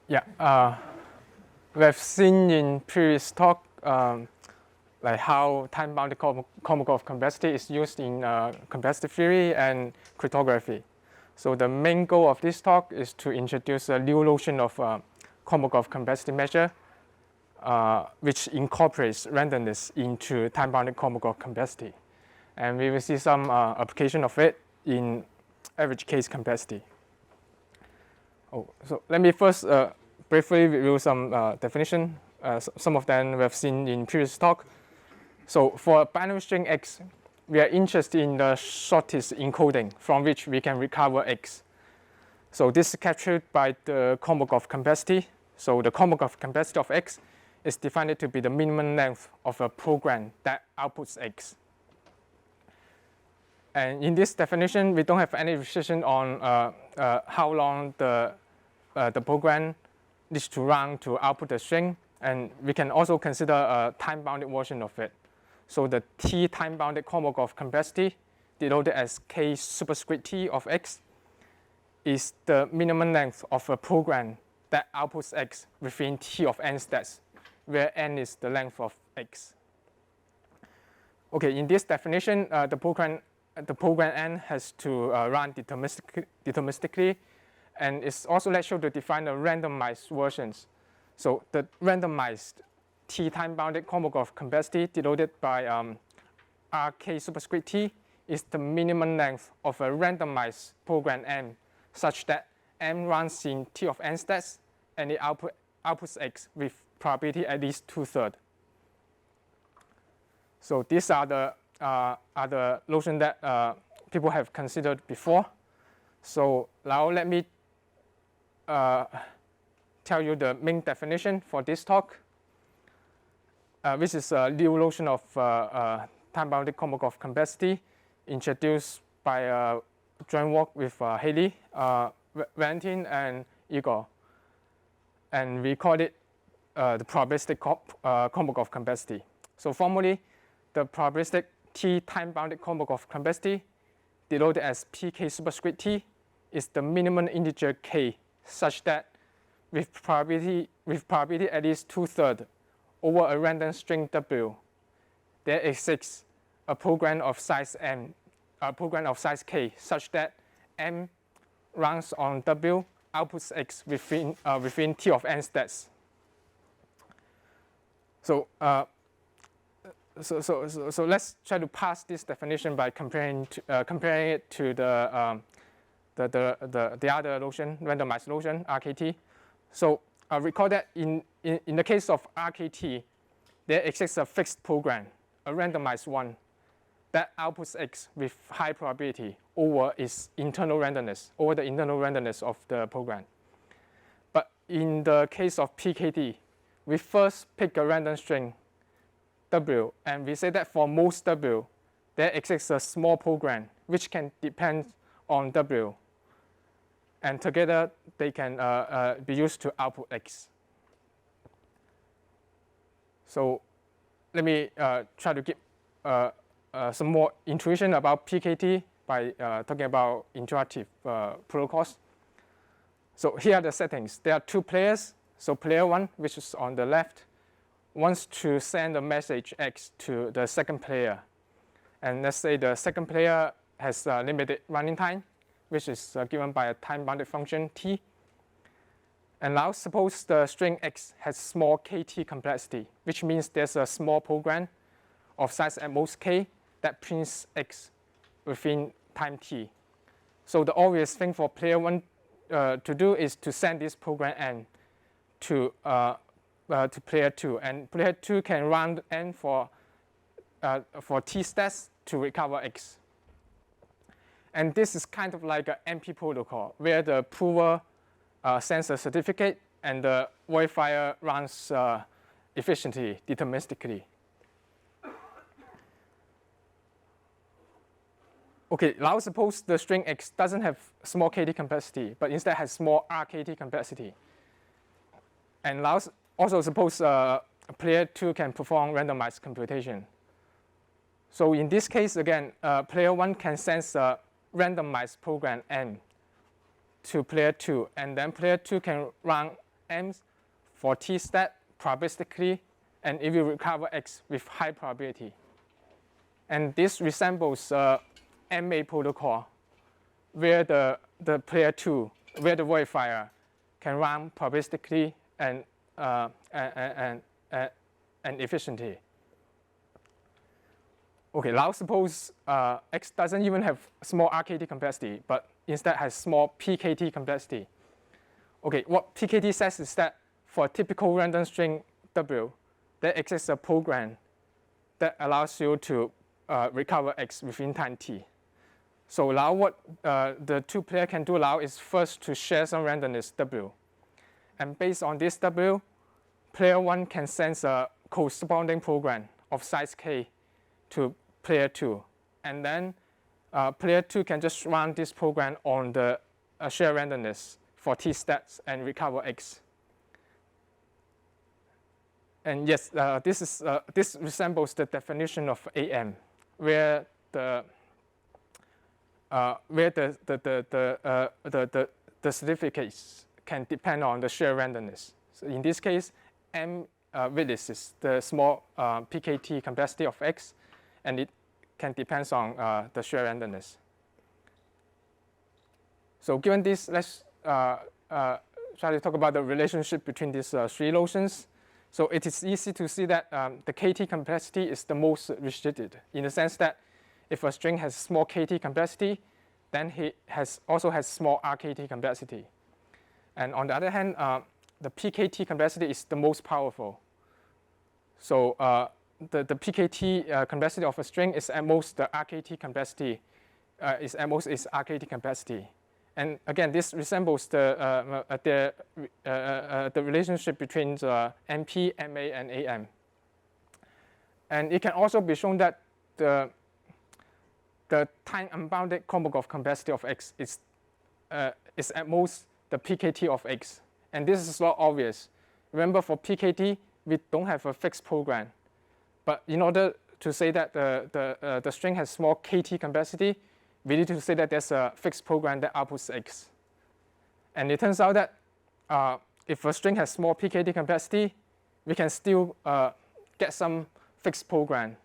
Yeah, we've seen in previous talk like how time-bounded Kolmogorov complexity is used in complexity theory and cryptography. So the main goal of this talk is to introduce a new notion of Kolmogorov complexity measure, which incorporates randomness into time-bounded Kolmogorov complexity. And we will see some application of it in average case complexity. So let me first briefly review some definition. Some of them we have seen in previous talk. So for a binary string x, we are interested in the shortest encoding from which we can recover x. So this is captured by the Kolmogorov complexity. So the Kolmogorov complexity of x is defined to be the minimum length of a program that outputs x. And in this definition, we don't have any restriction on how long the program needs to run to output the string, and we can also consider a time-bounded version of it. So the t time-bounded Kolmogorov complexity, denoted as k superscript t of x, is the minimum length of a program that outputs x within t of n steps, where n is the length of x. Okay, in this definition, the program n has to run deterministically, and it's also natural to define a randomized versions. So the randomized t time-bounded Kolmogorov complexity denoted by rk superscript t is the minimum length of a randomized program m, such that m runs in t of n steps and it outputs x with probability at least 2/3. So these are the notions that people have considered before. So now let me tell you the main definition for this talk, which is a new notion of time-bounded Kolmogorov complexity introduced by joint work with Haley, Valentin, and Igor. And we call it the probabilistic Kolmogorov complexity. So formally, the probabilistic t time-bounded Kolmogorov complexity, denoted as pk superscript t, is the minimum integer k, such that with probability at least 2/3 over a random string w, there exists a program of size m, a program of size k, such that m runs on w, outputs x within t of n steps. So let's try to pass this definition by comparing it to the other notion, randomized notion, RKT. So recall that in the case of RKT, there exists a fixed program, a randomized one, that outputs x with high probability over its internal randomness, over the internal randomness of the program. But in the case of PKT, we first pick a random string w, and we say that for most w, there exists a small program which can depend on w, and together they can be used to output x. So let me try to give some more intuition about PKT by talking about interactive protocols. So here are the settings. There are two players. So player 1, which is on the left, wants to send a message x to the second player. And let's say the second player has limited running time, which is given by a time-bounded function t. And now suppose the string x has small kt complexity, which means there's a small program of size at most k that prints x within time t. So the obvious thing for player 1 to do is to send this program n to player 2, and player 2 can run n for t steps to recover x. And this is kind of like an MP protocol, where the prover sends a certificate and the verifier runs efficiently, deterministically. Okay, now suppose the string x doesn't have small kt complexity, but instead has small rkt complexity. And now also suppose player 2 can perform randomized computation. So in this case, again, player 1 can send a randomized program n to player 2, and then player 2 can run M for T stat probabilistically, and it will recover X with high probability. And this resembles MA protocol, where the player 2, where the verifier can run probabilistically and efficiently. Okay, now suppose X doesn't even have small RKT complexity, but instead has small PKT complexity. Okay, what PKT says is that for a typical random string W, there exists a program that allows you to recover X within time T. So now what the two players can do now is first to share some randomness W. And based on this W, player 1 can send a corresponding program of size K to player 2. And then player 2 can just run this program on the shared randomness for T stats and recover X. And yes, this resembles the definition of AM, where the certificates can depend on the shared randomness. So in this case, M is the small PKT complexity of X, and it can depend on the shared randomness. So given this, let's try to talk about the relationship between these three notions. So it is easy to see that the KT complexity is the most restricted, in the sense that if a string has small KT complexity, then it also has small RKT complexity. And on the other hand, the PKT complexity is the most powerful. So the PKT complexity of a string is at most the RKT complexity, is at most its RKT complexity. And again, this resembles the relationship between the MP, MA, and AM. And it can also be shown that the time-unbounded Kolmogorov complexity of X is at most the PKT of X. And this is not obvious. Remember, for PKT, we don't have a fixed program. But in order to say that the string has small KT complexity, we need to say that there's a fixed program that outputs X. And it turns out that if a string has small PKT complexity, we can still get some fixed program,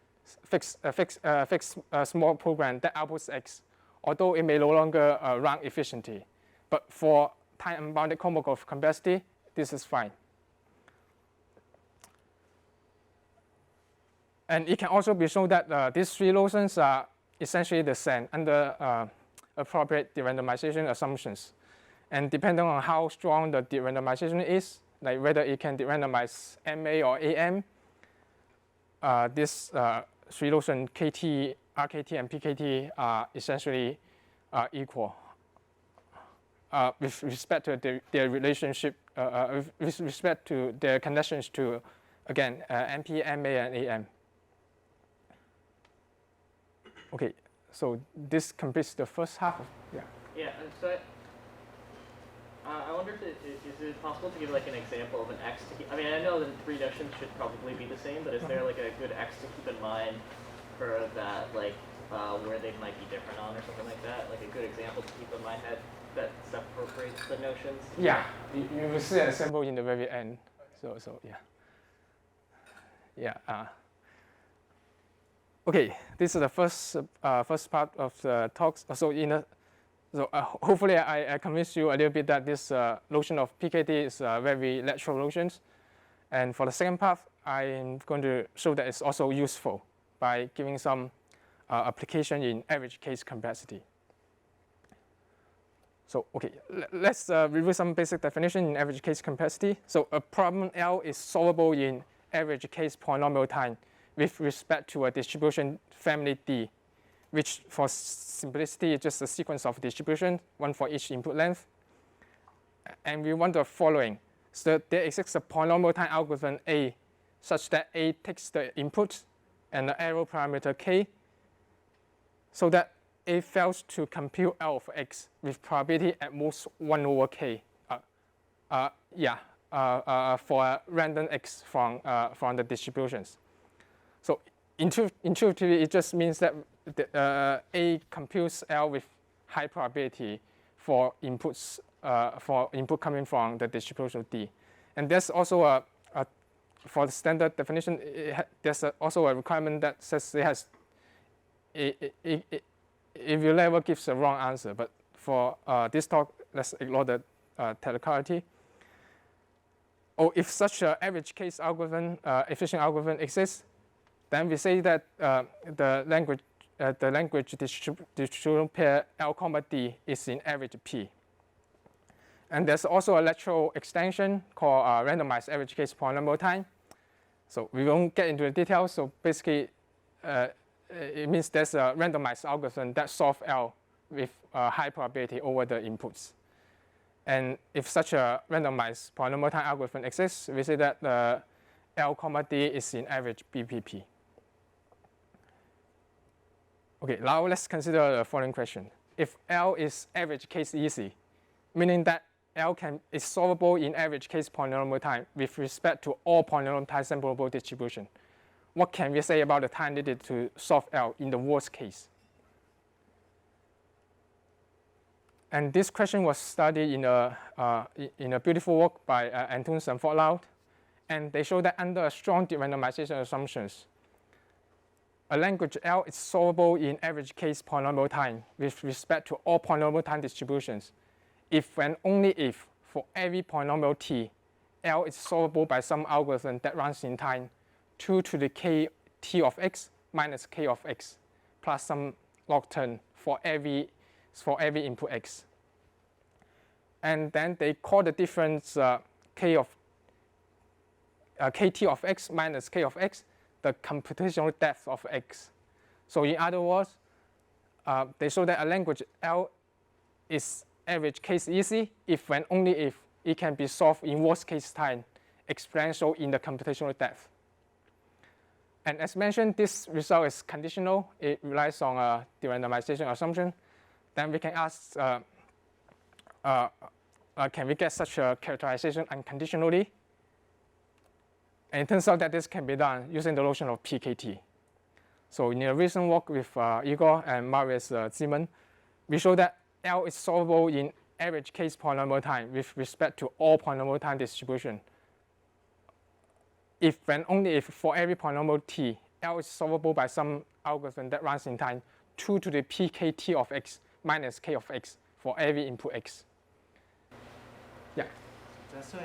small program that outputs X, although it may no longer run efficiently. But for time-unbounded Kolmogorov complexity, this is fine. And it can also be shown that these three notions are essentially the same under appropriate derandomization assumptions. And depending on how strong the derandomization is, like whether it can derandomize MA or AM, this three notion KT, RKT, and PKT are essentially equal with respect to their relationship, with respect to their connections to, again, MP, MA, and AM. Okay, so this completes the first half of, yeah. Yeah, so I wonder if is it possible to give like an example of an X to keep, I mean, I know the three notions should probably be the same, but is there like a good X to keep in mind for that, like where they might be different on or something like that? Like a good example to keep in my head that separates the notions? Yeah, you will see an example in the very end. So yeah. Yeah. Okay, this is the first part of the talks. So hopefully I convinced you a little bit that this notion of PKT is a very natural notion. And for the second part, I'm going to show that it's also useful by giving some application in average case complexity. So okay, let's review some basic definition in average case complexity. So a problem L is solvable in average case polynomial time with respect to a distribution family D, which for simplicity is just a sequence of distribution, one for each input length. And we want the following. So there exists a polynomial time algorithm A such that A takes the input and the arrow parameter K, so that A fails to compute L of X with probability at most 1 over K. For a random X from the distributions. So intuitively, it just means that A computes L with high probability for inputs for input coming from the distribution D. And there's also for the standard definition, there's also a requirement that says it has, if your level gives a wrong answer. But for this talk, let's ignore the technicality. Or if such an average case algorithm, efficient algorithm exists, then we say that the language distribution pair L, D is in average P. And there's also a lateral extension called randomized average case polynomial time. So we won't get into the details. So basically, it means there's a randomized algorithm that solves L with high probability over the inputs. And if such a randomized polynomial time algorithm exists, we say that the L, D is in average BPP. Okay, now let's consider the following question. If L is average case easy, meaning that L is solvable in average case polynomial time with respect to all polynomial time sampleable distribution, what can we say about the time needed to solve L in the worst case? And this question was studied in a beautiful work by Antoon and Fortlaut, and they show that under strong derandomization assumptions, a language L is solvable in average case polynomial time with respect to all polynomial time distributions if and only if for every polynomial t, L is solvable by some algorithm that runs in time 2 to the k t of x minus k of x plus some log term for every input x. And then they call the difference kt of x minus k of x the computational depth of x. So in other words, they show that a language L is average case easy if and only if it can be solved in worst case time exponential in the computational depth. And as mentioned, this result is conditional. It relies on a derandomization assumption. Then we can ask, can we get such a characterization unconditionally? And it turns out that this can be done using the notion of PKT. So in a recent work with Igor and Marius Ziemann, we show that L is solvable in average case polynomial time with respect to all polynomial time distribution. If and only if for every polynomial t, L is solvable by some algorithm that runs in time 2 to the pkt of x minus k of x for every input x. Yeah? Just so I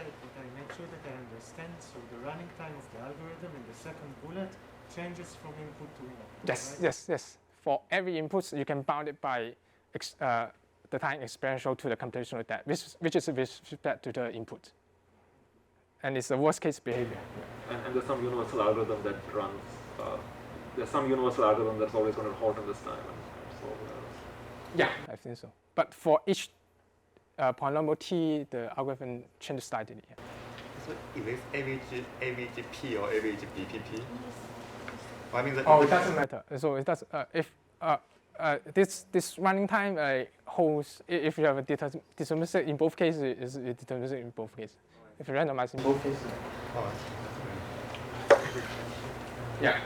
make sure that I understand, so the running time of the algorithm in the second bullet changes from input to input. Yes, right? yes. For every input, you can bound it by the time exponential to the computational depth, which is with respect to the input. And it's a worst case behavior. And there's some universal algorithm that runs, there's some universal algorithm that's always going to halt in this time and solve it. Yeah, I think so. But for each polynomial t, the algorithm changes slightly. Yeah. So if it's average P or average BPP? I mean, Oh, it doesn't matter. So it does. If this running time holds, if you have a deterministic in both cases, is deterministic in both cases. If you randomize in both cases. Yeah.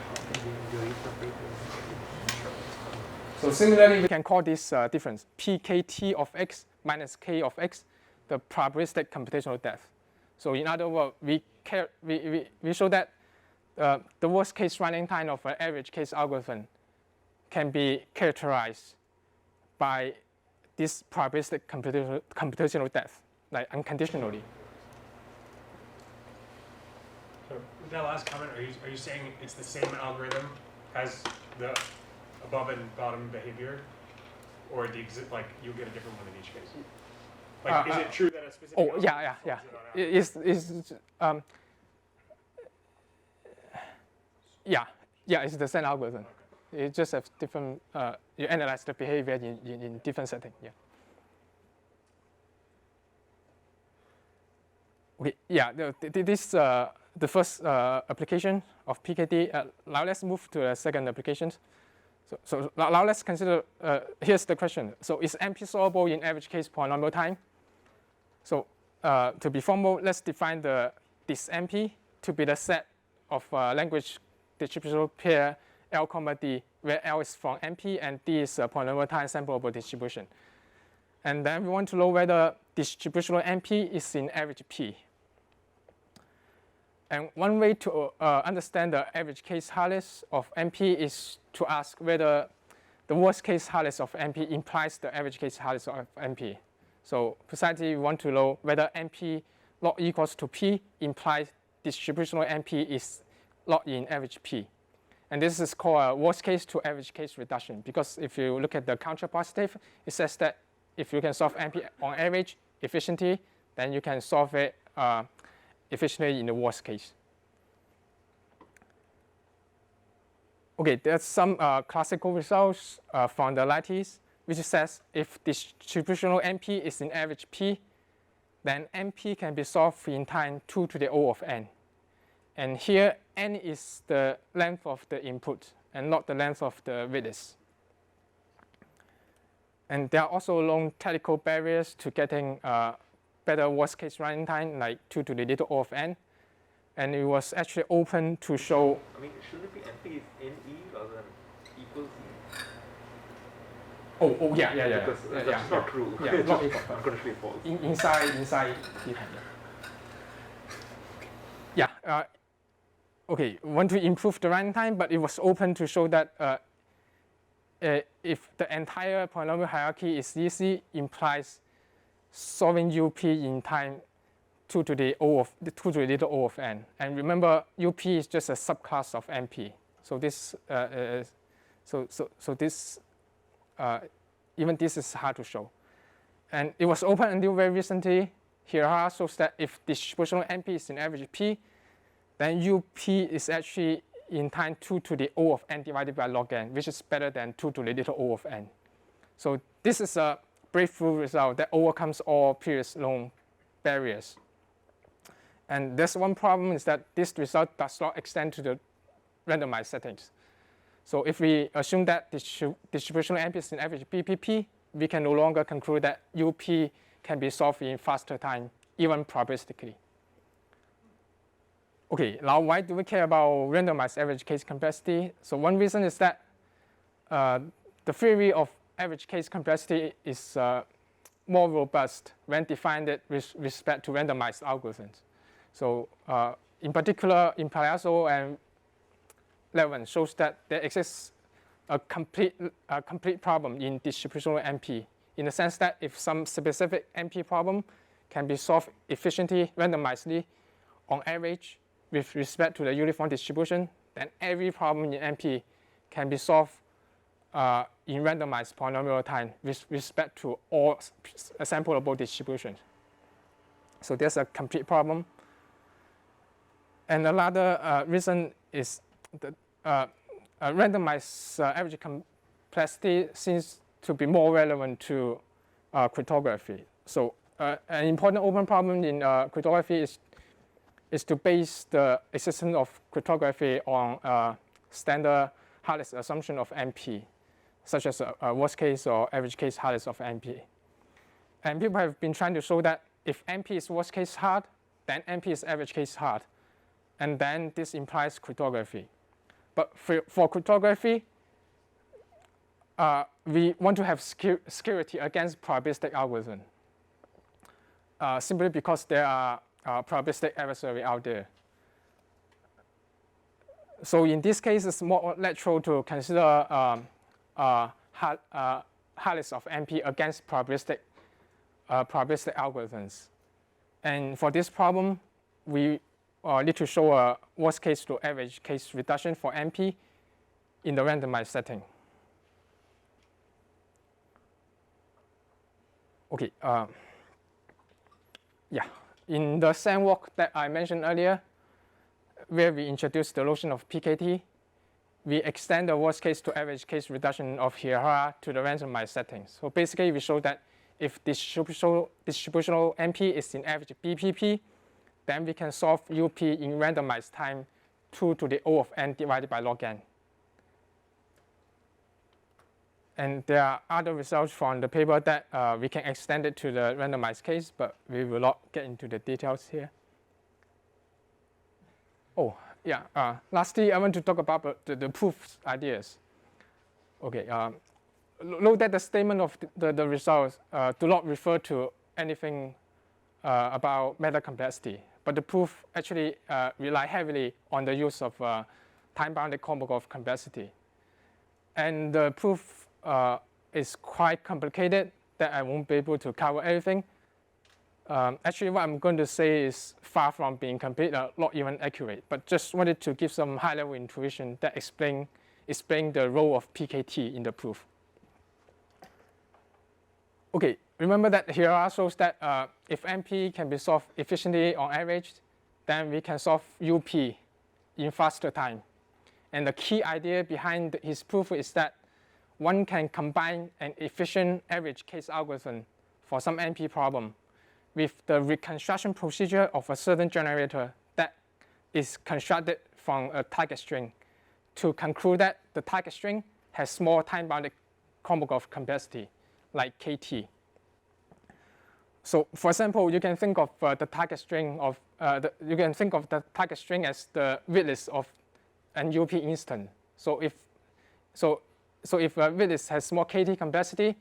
So similarly, we can call this difference pkt of x minus k of x the probabilistic computational depth. So in other words, we show that the worst case running time of an average case algorithm can be characterized by this probabilistic computational depth, like unconditionally. So with that last comment, are you saying it's the same algorithm as the above and bottom behavior, or you get a different one in each case? Like, is it true that a specific? Oh, yeah. It's the same algorithm. Okay. It just has different. You analyze the behavior in different settings. Yeah. Okay. Yeah. This the first application of PKT. Now let's move to the second application. So now let's consider. Here's the question. So is MP solvable in average case polynomial time? So to be formal, let's define this MP to be the set of language distributional pair L, D, where L is from MP and D is a polynomial time sampleable distribution. And then we want to know whether distributional MP is in average P. And one way to understand the average case hardness of MP is to ask whether the worst case hardness of MP implies the average case hardness of MP. So precisely we want to know whether MP log equals to P implies distributional MP is log in average P. And this is called a worst case to average case reduction, because if you look at the counterpositive, it says that if you can solve MP on average efficiently, then you can solve it efficiently in the worst case. Okay, there's some classical results from the lattice, which says if distributional MP is in average P, then MP can be solved in time 2 to the O of n. And here, n is the length of the input and not the length of the radius. And there are also long technical barriers to getting better worst case running time, like 2 to the little O of n. And it was actually open to show. I mean, shouldn't it be NP is NE rather than equals E? Oh, yeah. Because that's not true. Yeah, It's not just equal. unconditionally false. Inside dependent. Yeah. Okay, want to improve the runtime, but it was open to show that if the entire polynomial hierarchy is easy, implies solving UP in time 2 to the little O of n. And remember, UP is just a subclass of MP. So this even this is hard to show. And it was open until very recently. Here shows that if distributional MP is in average P, then UP is actually in time 2 to the O of n divided by log n, which is better than 2 to the little O of n. So this is a breakthrough result that overcomes all previous known barriers. And there's one problem is that this result does not extend to the randomized settings. So if we assume that distributional MP is in average BPP, we can no longer conclude that UP can be solved in faster time, even probabilistically. Okay, now why do we care about randomized average case complexity? So one reason is that the theory of average case complexity is more robust when defined with respect to randomized algorithms. So in particular, in Palazzo and Levin shows that there exists a complete problem in distributional MP, in the sense that if some specific MP problem can be solved efficiently, randomizedly, on average, with respect to the uniform distribution, then every problem in MP can be solved in randomized polynomial time with respect to all sampleable distributions. So there's a complete problem. And another reason is that randomized average complexity seems to be more relevant to cryptography. So an important open problem in cryptography is to base the existence of cryptography on standard hardness assumption of MP, such as a worst case or average case hardness of MP. And people have been trying to show that if MP is worst case hard, then MP is average case hard. And then this implies cryptography. But for cryptography, we want to have security against probabilistic algorithm, simply because there are probabilistic adversary out there. So in this case, it's more natural to consider hardness of MP against probabilistic algorithms. And for this problem, we need to show a worst case to average case reduction for MP in the randomized setting. Okay. In the same work that I mentioned earlier, where we introduced the notion of PKT, we extend the worst case to average case reduction of Hirara to the randomized settings. So basically, we show that if distributional MP is in average BPP, then we can solve UP in randomized time 2 to the O of n divided by log n. And there are other results from the paper that we can extend it to the randomized case, but we will not get into the details here. Oh, yeah. Lastly, I want to talk about the proof ideas. Okay. Note that the statement of the results do not refer to anything about matter complexity, but the proof actually rely heavily on the use of time-bounded Kolmogorov complexity. And the proof is quite complicated that I won't be able to cover everything. Actually, what I'm going to say is far from being complete, not even accurate, but just wanted to give some high-level intuition that explain the role of PKT in the proof. Okay, remember that here shows that if MP can be solved efficiently on average, then we can solve UP in faster time. And the key idea behind his proof is that one can combine an efficient average case algorithm for some MP problem with the reconstruction procedure of a certain generator that is constructed from a target string to conclude that the target string has small time-bounded Kolmogorov complexity, like KT. So, for example, you can think of the target string of as the width of an UP instant. So if a width has small KT complexity,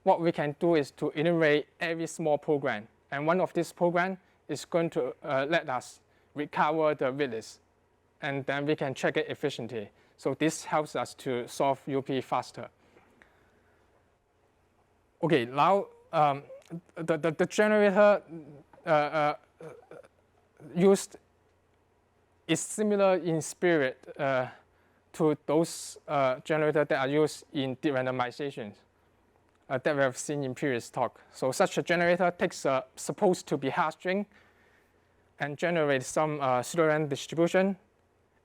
what we can do is to enumerate every small program, and one of these programs is going to let us recover the width, and then we can check it efficiently. So this helps us to solve UP faster. Okay, now the generator used is similar in spirit to those generators that are used in derandomizations that we have seen in previous talk. So such a generator takes a supposed to be hash string and generates some pseudorandom distribution,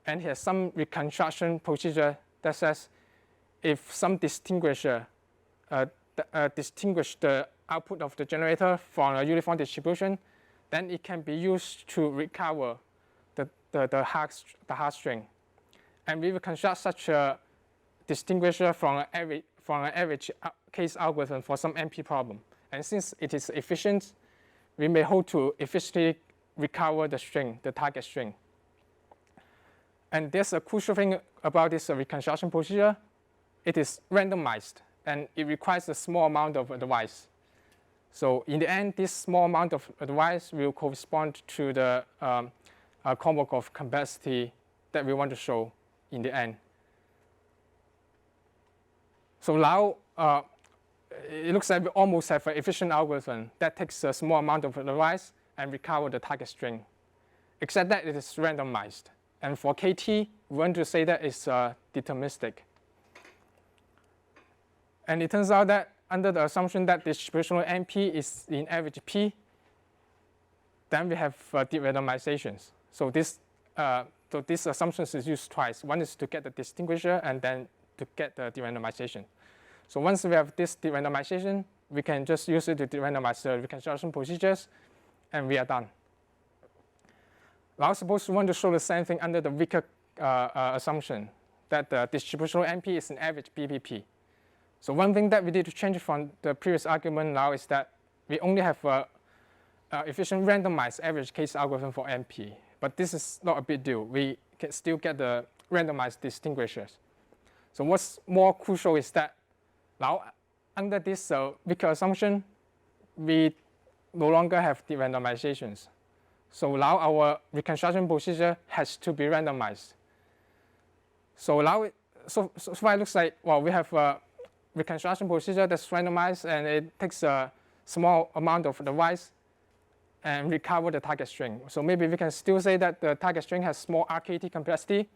and has some reconstruction procedure that says if some distinguisher distinguish the output of the generator from a uniform distribution, then it can be used to recover the hash string. And we will construct such a distinguisher from an average case algorithm for some MP problem. And since it is efficient, we may hope to efficiently recover the string, the target string. And there's a crucial thing about this reconstruction procedure. It is randomized, and it requires a small amount of advice. So in the end, this small amount of advice will correspond to the Kolmogorov complexity that we want to show in the end. So now it looks like we almost have an efficient algorithm that takes a small amount of advice and recover the target string, except that it is randomized. And for KT, we want to say that it's deterministic. And it turns out that under the assumption that distributional NP is in average P, then we have derandomizations. So this assumption is used twice. One is to get the distinguisher, and then to get the derandomization. So once we have this derandomization, we can just use it to derandomize the reconstruction procedures, and we are done. Now suppose we want to show the same thing under the weaker assumption that the distributional NP is an average BPP. So one thing that we need to change from the previous argument now is that we only have efficient randomized average case algorithm for NP. But this is not a big deal. We can still get the randomized distinguishers. So what's more crucial is that now under this weaker assumption, we no longer have derandomizations. So now our reconstruction procedure has to be randomized. So now, so far it looks like, well, we have a reconstruction procedure that's randomized, and it takes a small amount of advice and recover the target string. So maybe we can still say that the target string has small RKT complexity,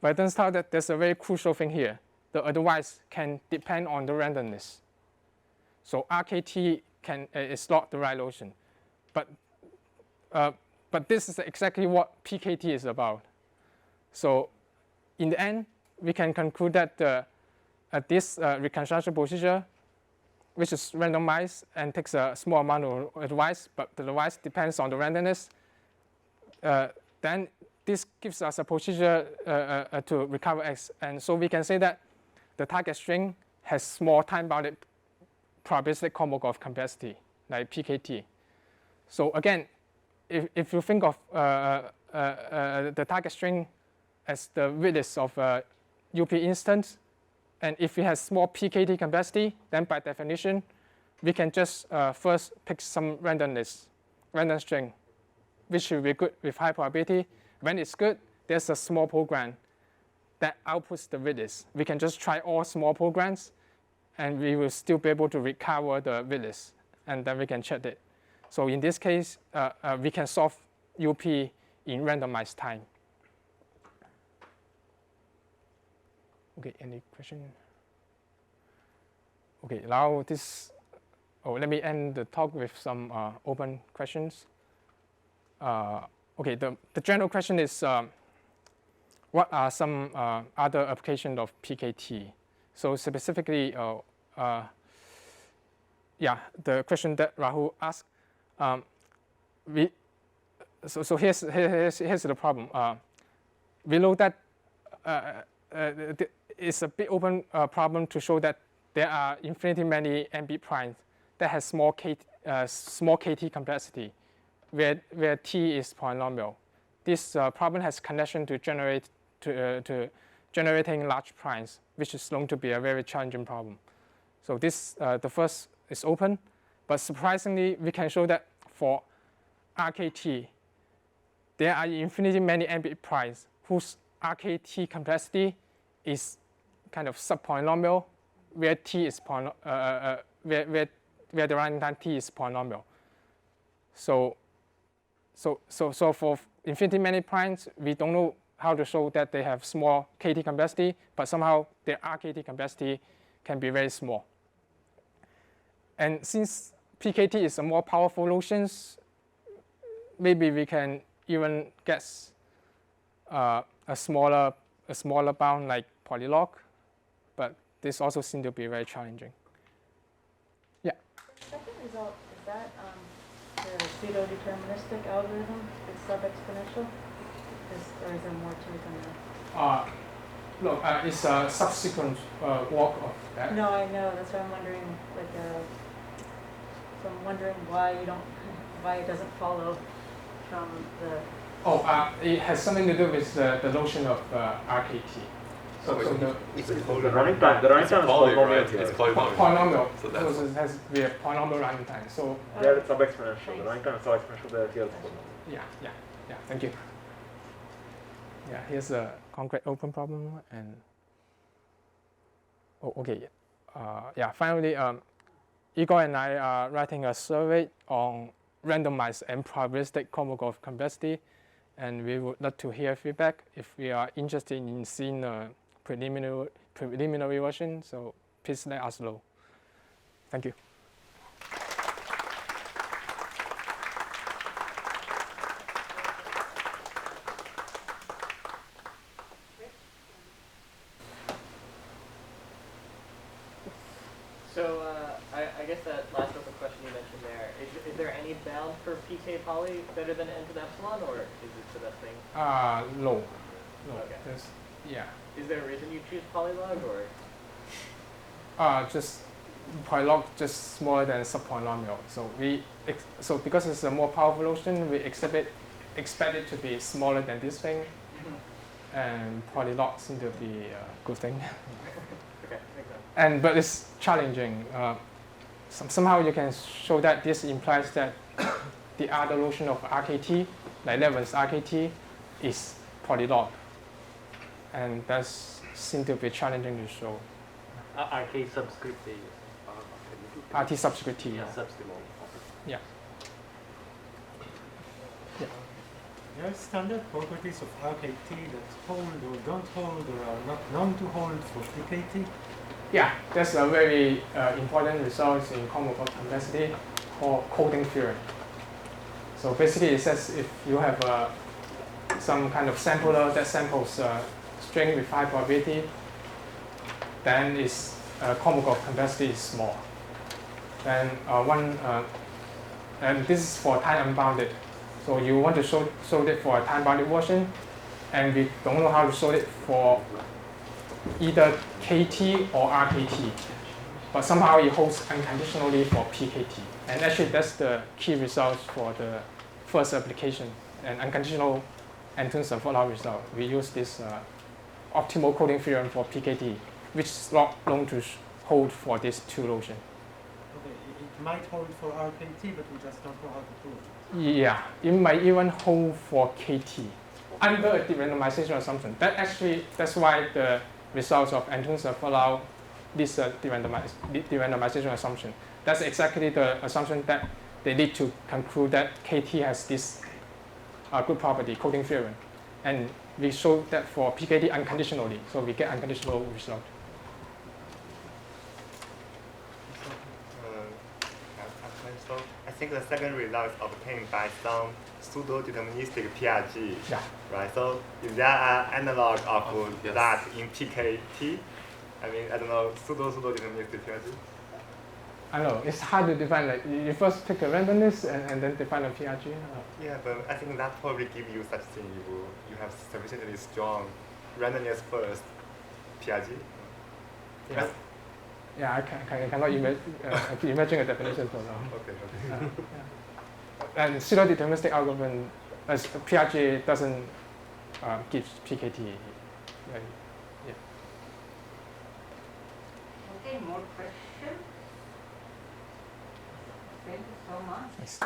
but it turns out that there's a very crucial thing here. The advice can depend on the randomness. So RKT is not the right notion. But this is exactly what PKT is about. So in the end, we can conclude that this reconstruction procedure, which is randomized and takes a small amount of advice, but the advice depends on the randomness, then this gives us a procedure to recover X. And so we can say that the target string has small time-bounded probabilistic Kolmogorov complexity, like PKT. So again, if you think of the target string as the width of UP instance, and if it has small PKT complexity, then by definition, we can just first pick some randomness random string, which should be good with high probability. When it's good, there's a small program that outputs the witness. We can just try all small programs, and we will still be able to recover the witness, and then we can check it. So in this case, we can solve UP in randomized time. Okay, any question? Okay, now this. Oh, let me end the talk with some open questions. Okay, the general question is, what are some other applications of PKT? So specifically, yeah, the question that Rahul asked. So here's the problem. We know that it's a bit open problem to show that there are infinitely many n-bit primes that has small kt complexity, where t is polynomial. This problem has connection to generating large primes, which is known to be a very challenging problem. So this the first is open, but surprisingly, we can show that for RKT, there are infinitely many n-bit primes whose RKT complexity is kind of subpolynomial, where t is where the running time t is polynomial. So for infinitely many primes, we don't know how to show that they have small kt complexity, but somehow their RKT complexity can be very small. And since PKT is a more powerful notion, maybe we can even guess a smaller bound like polylog, but this also seems to be very challenging. Yeah. The second result, is that the pseudo-deterministic algorithm is sub-exponential? Or is there more to it than that? No, it's a subsequent walk of that. No, I know. That's why I'm wondering, so I'm wondering why it doesn't follow from the. It has something to do with the notion of RKT. It's The running time is polynomial here. It's polynomial. Polynomial. So So it has to be a polynomial running time. So There it's sub-exponential. The running time is sub-exponential. There here it's polynomial. yeah. Thank you. Yeah, here's a concrete open problem, and okay. Finally, Igor and I are writing a survey on randomized and probabilistic Kolmogorov complexity, and we would love to hear feedback if we are interested in seeing a preliminary version. So please let us know. Thank you. So I guess that last open question you mentioned there, is there any bound for PK poly better than n to the epsilon, or is it the best thing? No. Okay. Yeah. Is there a reason you choose polylog, or? Just polylog just smaller than subpolynomial. So because it's a more powerful notion, we expect it to be smaller than this thing, and polylog seems to be a good thing. Okay, makes sense. But it's challenging. Somehow you can show that this implies that the other notion of RKT, like Levin's RKT, is polylog, and that seems to be challenging to show. RK subscript A. RT subscript T. Subscript. Yeah. There are standard properties of RKT that hold or don't hold or are not known to hold for PKT. Yeah, that's a very important result in Kolmogorov complexity called coding theorem. So basically it says if you have some kind of sampler that samples a string with high probability, then its Kolmogorov complexity is small. Then and this is for time unbounded. So you want to show it for a time-bounded version, and we don't know how to show it for either KT or RKT, but somehow it holds unconditionally for PKT. And actually that's the key result for the first application, an unconditional Anton-Savalov result. We use this optimal coding theorem for PKT, which is not known to hold for these two notions. Okay, it might hold for RKT, but we just don't know how to prove it. Yeah, it might even hold for KT under a derandomization assumption. That's why the results of Antonsen follow this derandomization assumption. That's exactly the assumption that they need to conclude that KT has this good property, coding theorem. And we show that for PKT unconditionally, so we get unconditional result. So I think the second result is obtained by some pseudo-deterministic PRG. Yeah. Right. So is there an analog of Yes. that in PKT? I mean, I don't know, pseudo-deterministic PRG. I know, it's hard to define. Like you first take a randomness and then define a PRG. Yeah, but I think that probably give you such thing if you have sufficiently strong randomness first PRG. Yeah. Yeah, I cannot imagine a definition for now. Okay. And pseudo-deterministic algorithm, as PRG doesn't give PKT. Yeah. Okay, more questions? Thank you so much. Thanks.